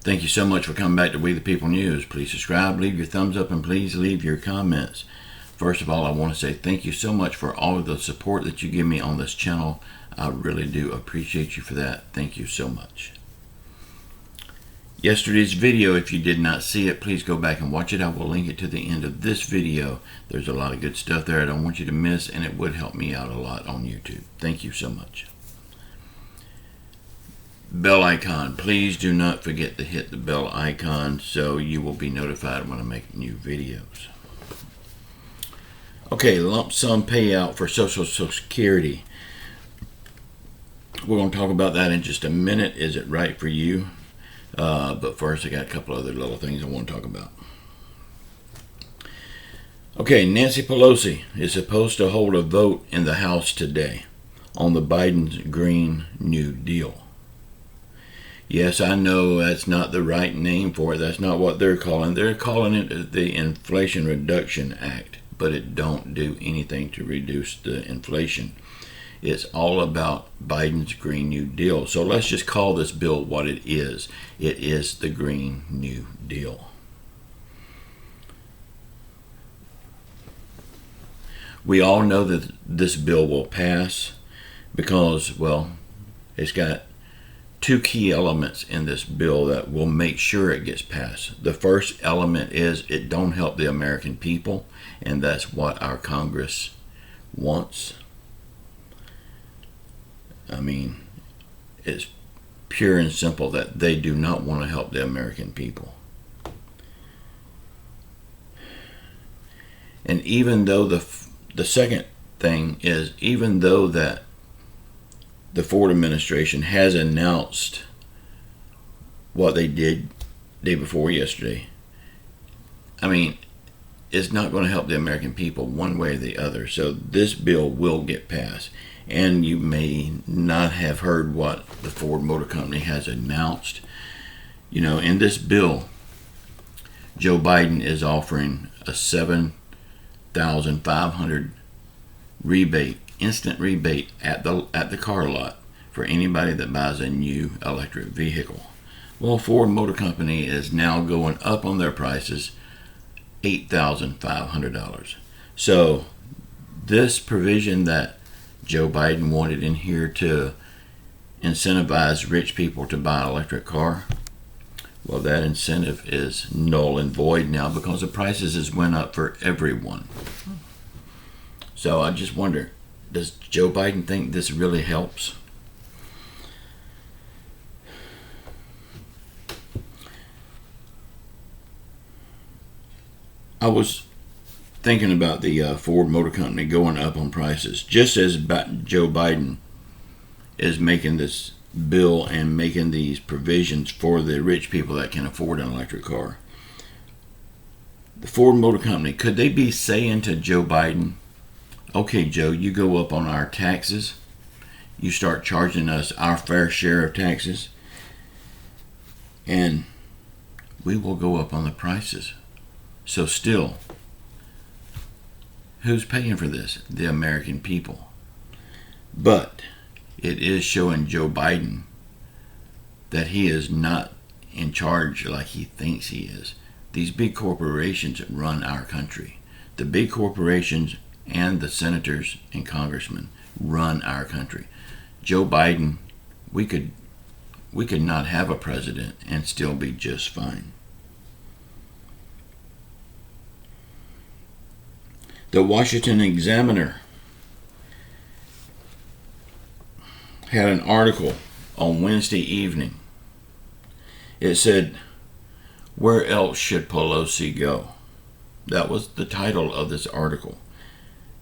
Thank you so much for coming back to We the People News. Please subscribe, leave your thumbs up, and please leave your comments. First of all, I want to say thank you so much for all of the support that you give me on this channel. I really do appreciate you for that. Thank you so much. Yesterday's video, if you did not see it, please go back and watch it. I will link it to the end of this video. There's a lot of good stuff there I don't want you to miss, and it would help me out a lot on YouTube. Thank you so much. Bell icon. Please do not forget to hit the bell icon so you will be notified when I make new videos. Okay, lump sum payout for Social Security. We're going to talk about that in just a minute. Is it right for you? But first, I got a couple other little things I want to talk about. Okay, Nancy Pelosi is supposed to hold a vote in the House today on the Biden's Green New Deal. Yes, I know that's not the right name for it. That's not what they're calling it. They're calling it the Inflation Reduction Act, but it don't do anything to reduce the inflation. It's all about Biden's Green New Deal. So let's just call this bill what it is. It is the Green New Deal. We all know that this bill will pass because, well, it's got two key elements in this bill that will make sure it gets passed. The first element is it don't help the American people, and that's what our Congress wants. I mean, it's pure and simple that they do not want to help the American people. And even though the second thing is, even though that the Ford administration has announced what they did day before yesterday, I mean, it's not going to help the American people one way or the other. So this bill will get passed. And you may not have heard what the Ford Motor Company has announced. You know, in this bill, Joe Biden is offering a $7,500 rebate, instant rebate at the car lot for anybody that buys a new electric vehicle. Well, Ford Motor Company is now going up on their prices, $8,500. So this provision that Joe Biden wanted in here to incentivize rich people to buy an electric car, well, that incentive is null and void now because the prices has went up for everyone. So I just wonder, does Joe Biden think this really helps? I was thinking about the Ford Motor Company going up on prices, just as Joe Biden is making this bill and making these provisions for the rich people that can afford an electric car. The Ford Motor Company, could they be saying to Joe Biden, okay, Joe, you go up on our taxes, you start charging us our fair share of taxes, and we will go up on the prices. So still, who's paying for this? The American people. But it is showing Joe Biden that he is not in charge like he thinks he is. These big corporations run our country. The big corporations and the senators and congressmen run our country. Joe Biden, we could not have a president and still be just fine. The Washington Examiner had an article on Wednesday evening. It said, "Where else should Pelosi go?" That was the title of this article.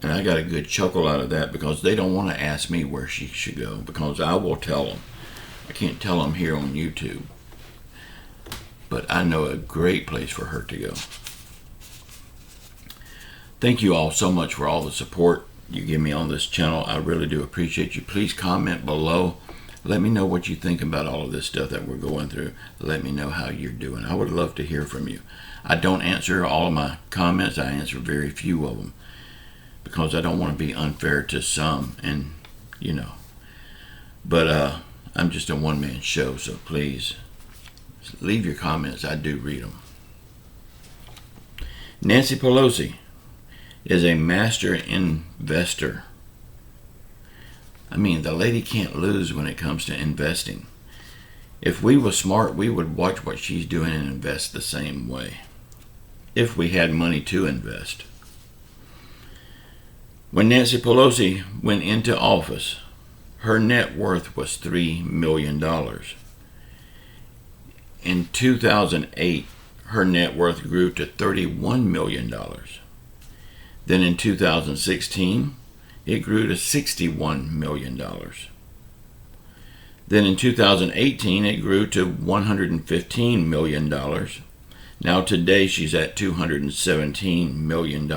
And I got a good chuckle out of that because they don't want to ask me where she should go, because I will tell them. I can't tell them here on YouTube. But I know a great place for her to go. Thank you all so much for all the support you give me on this channel. I really do appreciate you. Please comment below. Let me know what you think about all of this stuff that we're going through. Let me know how you're doing. I would love to hear from you. I don't answer all of my comments. I answer very few of them because I don't want to be unfair to some, and you know. But I'm just a one-man show, so please leave your comments. I do read them. Nancy Pelosi is a master investor. I mean, the lady can't lose when it comes to investing. If we were smart, we would watch what she's doing and invest the same way, if we had money to invest. When Nancy Pelosi went into office, her net worth was $3 million. In 2008, her net worth grew to $31 million. Then in 2016, it grew to $61 million. Then in 2018, it grew to $115 million. Now today, she's at $217 million.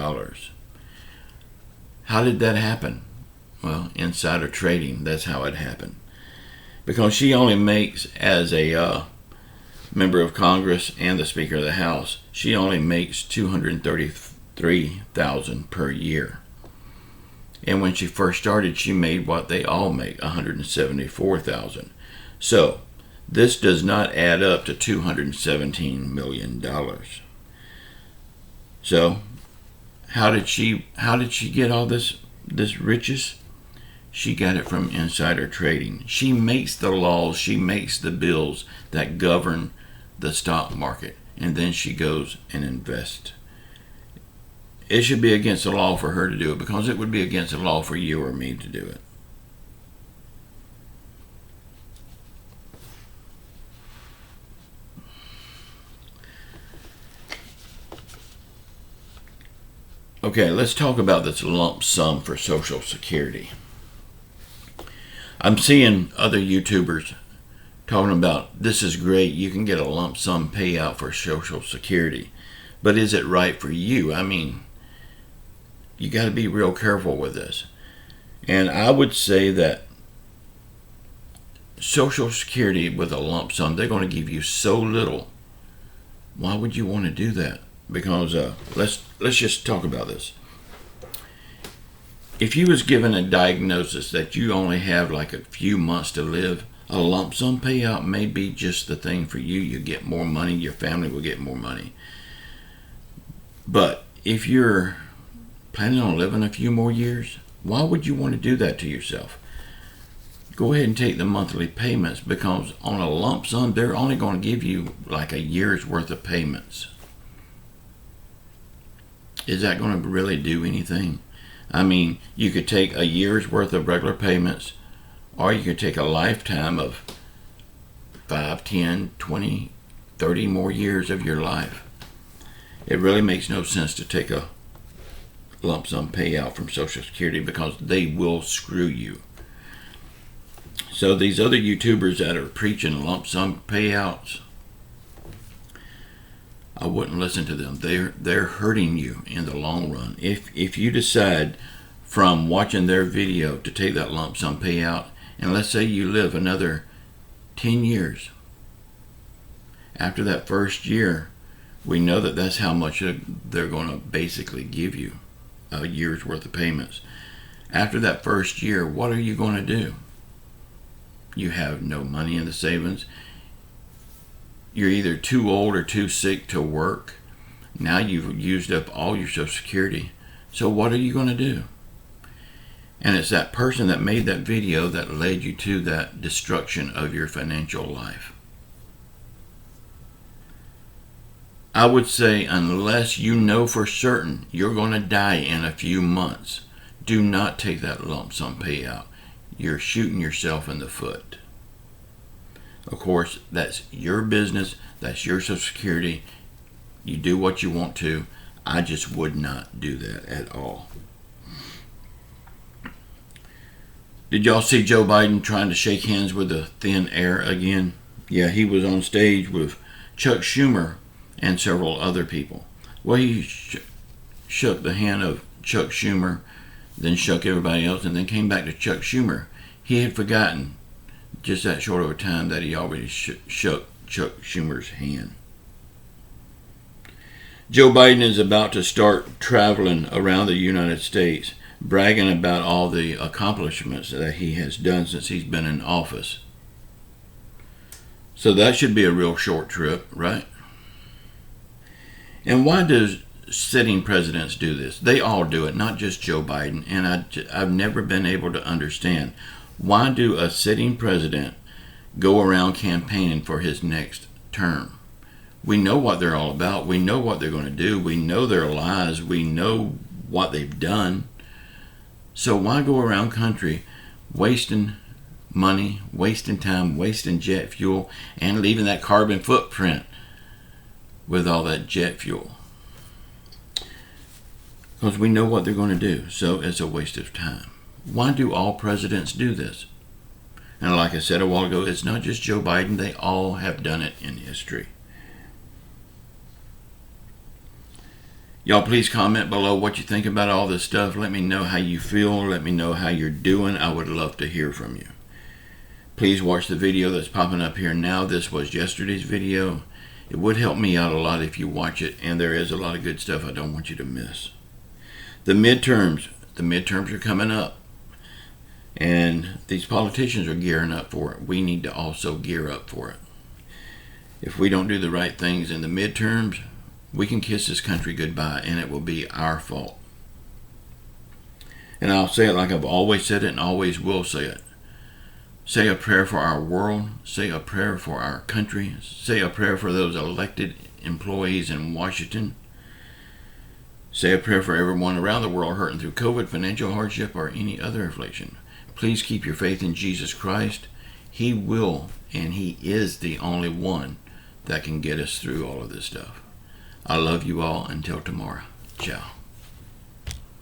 How did that happen? Well, insider trading, that's how it happened. Because she only makes, as a member of Congress and the Speaker of the House, she only makes $233,000 per year. And when she first started, she made what they all make, $174,000. So this does not add up to $217 million. So how did she get all this riches? She got it from insider trading. She makes the laws, she makes the bills that govern the stock market, and then she goes and invests. It should be against the law for her to do it, because it would be against the law for you or me to do it. Okay, let's talk about this lump sum for Social Security. I'm seeing other YouTubers talking about, this is great, you can get a lump sum payout for Social Security. But is it right for you? I mean, you got to be real careful with this. And I would say that Social Security with a lump sum, they're going to give you so little. Why would you want to do that? Because let's just talk about this. If you was given a diagnosis that you only have like a few months to live, a lump sum payout may be just the thing for you. You get more money, your family will get more money. But if you're planning on living a few more years, why would you want to do that to yourself? Go ahead and take the monthly payments, because on a lump sum, they're only going to give you like a year's worth of payments. Is that going to really do anything? I mean, you could take a year's worth of regular payments, or you could take a lifetime of 5, 10, 20, 30 more years of your life. It really makes no sense to take a lump sum payout from Social Security, because they will screw you. So these other YouTubers that are preaching lump sum payouts, I wouldn't listen to them. They're hurting you in the long run. If you decide from watching their video to take that lump sum payout, and let's say you live another 10 years. After that first year, we know that that's how much they're going to basically give you, a year's worth of payments. After that first year, what are you going to do? You have no money in the savings. You're either too old or too sick to work. Now you've used up all your Social Security. So what are you going to do? And it's that person that made that video that led you to that destruction of your financial life. I would say, unless you know for certain you're going to die in a few months, do not take that lump sum payout. You're shooting yourself in the foot. Of course, that's your business. That's your Social Security. You do what you want to. I just would not do that at all. Did y'all see Joe Biden trying to shake hands with the thin air again? Yeah, he was on stage with Chuck Schumer and several other people. Well, he shook the hand of Chuck Schumer, then shook everybody else, and then came back to Chuck Schumer. He had forgotten just that short of a time that he already shook Chuck Schumer's hand. Joe Biden is about to start traveling around the United States, bragging about all the accomplishments that he has done since he's been in office. So that should be a real short trip, right? And why does sitting presidents do this? They all do it, not just Joe Biden. And I've never been able to understand, why do a sitting president go around campaigning for his next term? We know what they're all about. We know what they're going to do. We know their lies. We know what they've done. So why go around country wasting money, wasting time, wasting jet fuel, and leaving that carbon footprint with all that jet fuel? Because we know what they're going to do, so it's a waste of time. Why do all presidents do this? And like I said a while ago, it's not just Joe Biden. They all have done it in history. Y'all please comment below what you think about all this stuff. Let me know how you feel. Let me know how you're doing. I would love to hear from you. Please watch the video that's popping up here now. This was yesterday's video. It would help me out a lot if you watch it, and there is a lot of good stuff I don't want you to miss. The midterms are coming up, and these politicians are gearing up for it. We need to also gear up for it. If we don't do the right things in the midterms, we can kiss this country goodbye, and it will be our fault. And I'll say it like I've always said it and always will say it. Say a prayer for our world. Say a prayer for our country. Say a prayer for those elected employees in Washington. Say a prayer for everyone around the world hurting through COVID, financial hardship, or any other affliction. Please keep your faith in Jesus Christ. He will, and He is the only one that can get us through all of this stuff. I love you all. Until tomorrow. Ciao.